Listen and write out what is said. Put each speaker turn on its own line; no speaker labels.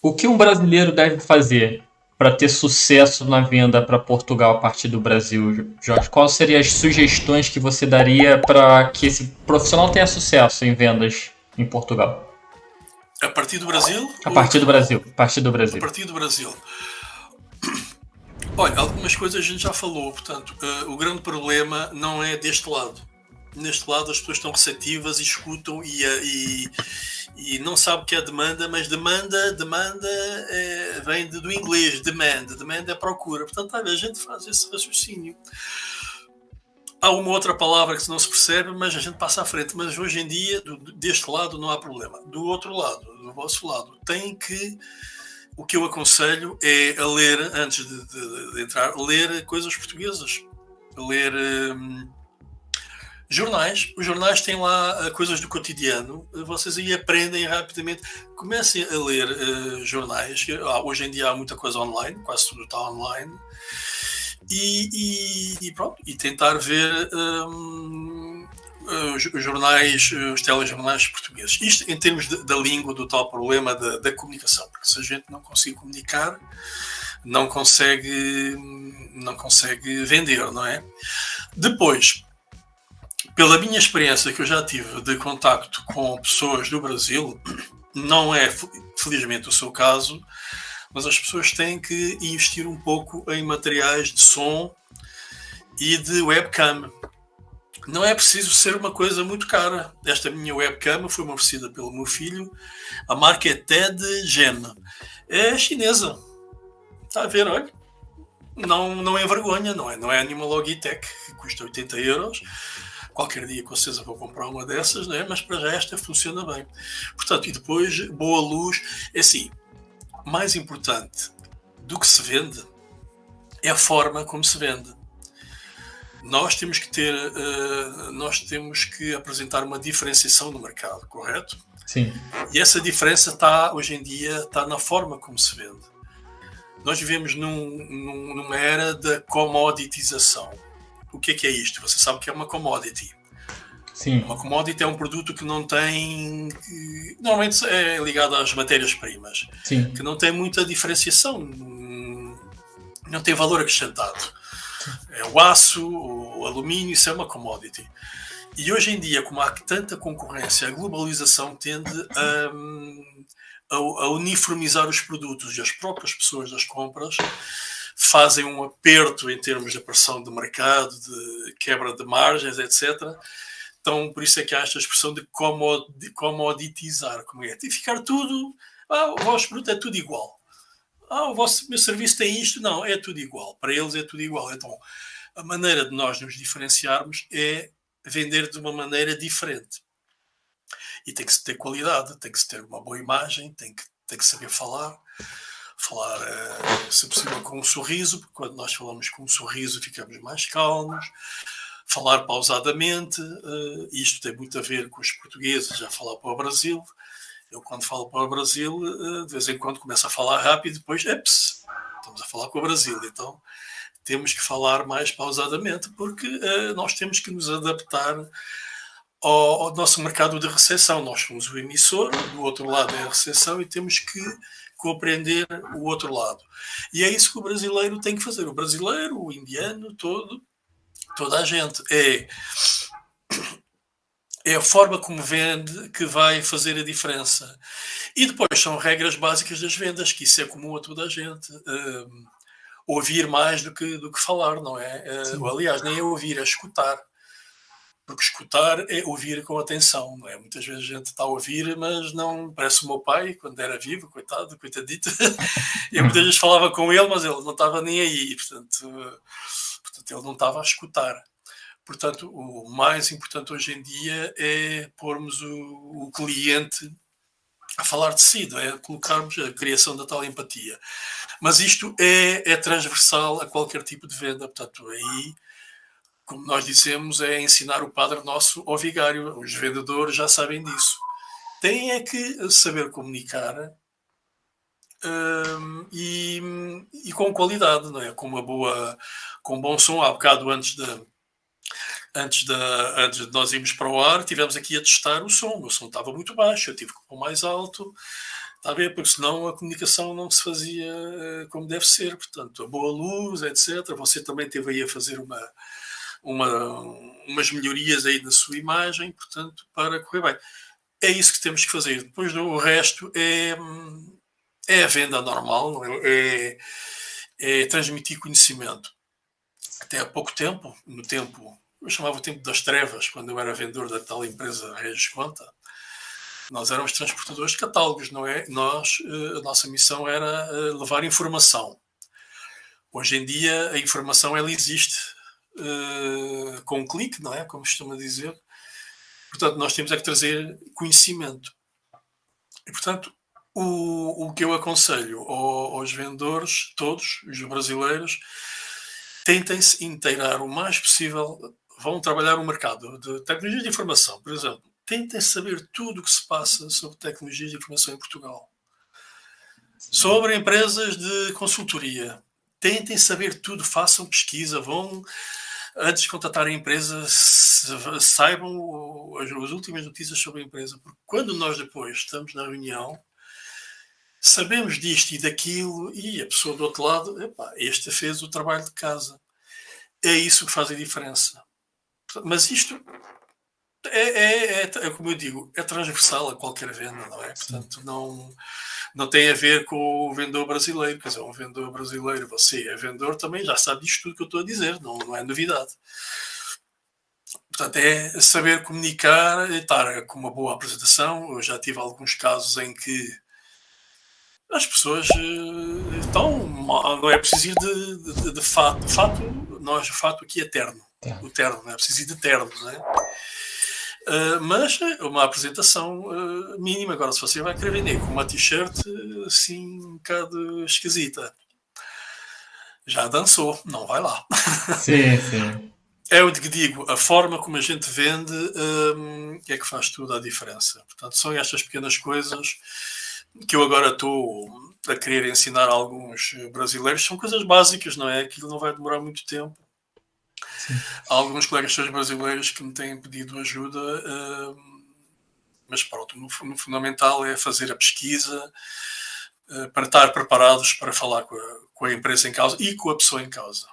O que um brasileiro deve fazer para ter sucesso na venda para Portugal a partir do Brasil, Jorge? Quais seriam as sugestões que você daria para que esse profissional tenha sucesso em vendas em Portugal?
A partir do Brasil
A
ou em
partir do
Portugal?
Brasil. A partir do
A
Brasil.
partir do Brasil. Olha, algumas coisas a gente já falou, portanto, o grande problema não é deste lado. Neste lado as pessoas estão receptivas e escutam e não sabem o que é demanda, mas demanda vem do inglês, demanda é procura. Portanto, a gente faz esse raciocínio. Há uma outra palavra que não se percebe, mas a gente passa à frente. Mas hoje em dia, deste lado, não há problema. Do outro lado, do vosso lado, tem que. O que eu aconselho é a ler, antes de entrar, ler coisas portuguesas. Ler jornais. Os jornais têm lá coisas do cotidiano. Vocês aí aprendem rapidamente. Comecem a ler jornais. Hoje em dia há muita coisa online, quase tudo está online. E pronto, e tentar ver os jornais, os telejornais portugueses. Isto em termos da língua, do tal problema da comunicação, porque se a gente não conseguir comunicar, não consegue vender, não é? Depois, pela minha experiência que eu já tive de contacto com pessoas do Brasil, não é felizmente o seu caso, mas as pessoas têm que investir um pouco em materiais de som e de webcam. Não é preciso ser uma coisa muito cara. Esta minha webcam foi-me oferecida pelo meu filho. A marca é TED Gem. É chinesa. Está a ver, olha. Não é vergonha, não é nenhuma Logitech que custa 80 euros. Qualquer dia com certeza vou comprar uma dessas, não é? Mas para já esta funciona bem. Portanto, e depois, boa luz. É assim, mais importante do que se vende é a forma como se vende. Nós temos que apresentar uma diferenciação no mercado, correto?
Sim.
E essa diferença está, hoje em dia, está na forma como se vende. Nós vivemos numa era da commoditização. O que é isto? Você sabe o que é uma commodity.
Sim.
Uma commodity é um produto que não tem... normalmente é ligado às matérias-primas.
Sim.
Que não tem muita diferenciação. Não tem valor acrescentado. É o aço, o alumínio, isso é uma commodity. E hoje em dia, como há tanta concorrência, a globalização tende a uniformizar os produtos e as próprias pessoas das compras fazem um aperto em termos de pressão de mercado, de quebra de margens, etc. Então, por isso é que há esta expressão de comoditizar, como é? De ficar tudo, o vosso produto é tudo igual. O meu serviço tem isto, não, é tudo igual. Para eles é tudo igual. Então, a maneira de nós nos diferenciarmos é vender de uma maneira diferente. E tem que se ter qualidade, tem que se ter uma boa imagem, tem que saber falar, se possível, com um sorriso, porque quando nós falamos com um sorriso ficamos mais calmos. Falar pausadamente, isto tem muito a ver com os portugueses, já falar para o Brasil. Eu, quando falo para o Brasil, de vez em quando começo a falar rápido e depois, estamos a falar com o Brasil. Então, temos que falar mais pausadamente, porque nós temos que nos adaptar ao nosso mercado de recepção. Nós somos o emissor, do outro lado é a recepção e temos que compreender o outro lado. E é isso que o brasileiro tem que fazer. O brasileiro, o indiano, toda a gente. É a forma como vende que vai fazer a diferença. E depois são regras básicas das vendas, que isso é comum a toda a gente. Ouvir mais do que falar, não é? Aliás, nem é ouvir, é escutar. Porque escutar é ouvir com atenção, não é? Muitas vezes a gente está a ouvir, mas não... Parece o meu pai, quando era vivo, coitadito. Eu muitas vezes falava com ele, mas ele não estava nem aí. Portanto ele não estava a escutar. Portanto, o mais importante hoje em dia é pormos o cliente a falar de si, não é? Colocarmos a criação da tal empatia. Mas isto é transversal a qualquer tipo de venda. Portanto, aí, como nós dizemos, é ensinar o Padre Nosso ao vigário. Os vendedores já sabem disso. Têm é que saber comunicar e com qualidade, não é? Com um bom som. Há bocado antes de nós irmos para o ar, tivemos aqui a testar o som. O som estava muito baixo, eu tive que pôr mais alto. Está a ver? Porque senão a comunicação não se fazia como deve ser. Portanto, a boa luz, etc. Você também teve aí a fazer umas melhorias aí na sua imagem, portanto, para correr bem. É isso que temos que fazer. Depois o resto é a venda normal, é transmitir conhecimento. Até há pouco tempo, eu chamava o tempo das trevas, quando eu era vendedor da tal empresa Regis Conta, nós éramos transportadores de catálogos, não é? A nossa missão era levar informação. Hoje em dia a informação ela existe com um clique, não é? Como costuma dizer. Portanto, nós temos é que trazer conhecimento. E, portanto, o que eu aconselho aos vendedores, todos os brasileiros, tentem-se inteirar o mais possível. Vão trabalhar o mercado de tecnologia de informação, por exemplo. Tentem saber tudo o que se passa sobre tecnologia de informação em Portugal. Sobre empresas de consultoria. Tentem saber tudo, façam pesquisa, antes de contratar a empresa, saibam as últimas notícias sobre a empresa, porque quando nós depois estamos na reunião, sabemos disto e daquilo, e a pessoa do outro lado, este fez o trabalho de casa. É isso que faz a diferença. Mas isto é como eu digo, é transversal a qualquer venda, não é? Portanto, não tem a ver com o vendedor brasileiro. Quer dizer, um vendedor brasileiro, você é vendedor também, já sabe disto tudo que eu estou a dizer, não é novidade. Portanto, é saber comunicar, estar com uma boa apresentação. Eu já tive alguns casos em que as pessoas estão, não é preciso ir de fato. O fato aqui é terno. O terno, não é preciso ir de terno, não é? Mas uma apresentação mínima. Agora, se você vai querer vender com uma t-shirt assim um bocado esquisita, já dançou, não vai lá.
Sim.
É o que digo, a forma como a gente vende é que faz tudo a diferença. Portanto, são estas pequenas coisas que eu agora estou a querer ensinar a alguns brasileiros. São coisas básicas, não é? Aquilo não vai demorar muito tempo.
Sim.
Há alguns colegas seus brasileiros que me têm pedido ajuda, mas pronto, no fundamental é fazer a pesquisa para estar preparados para falar com a empresa em causa e com a pessoa em causa.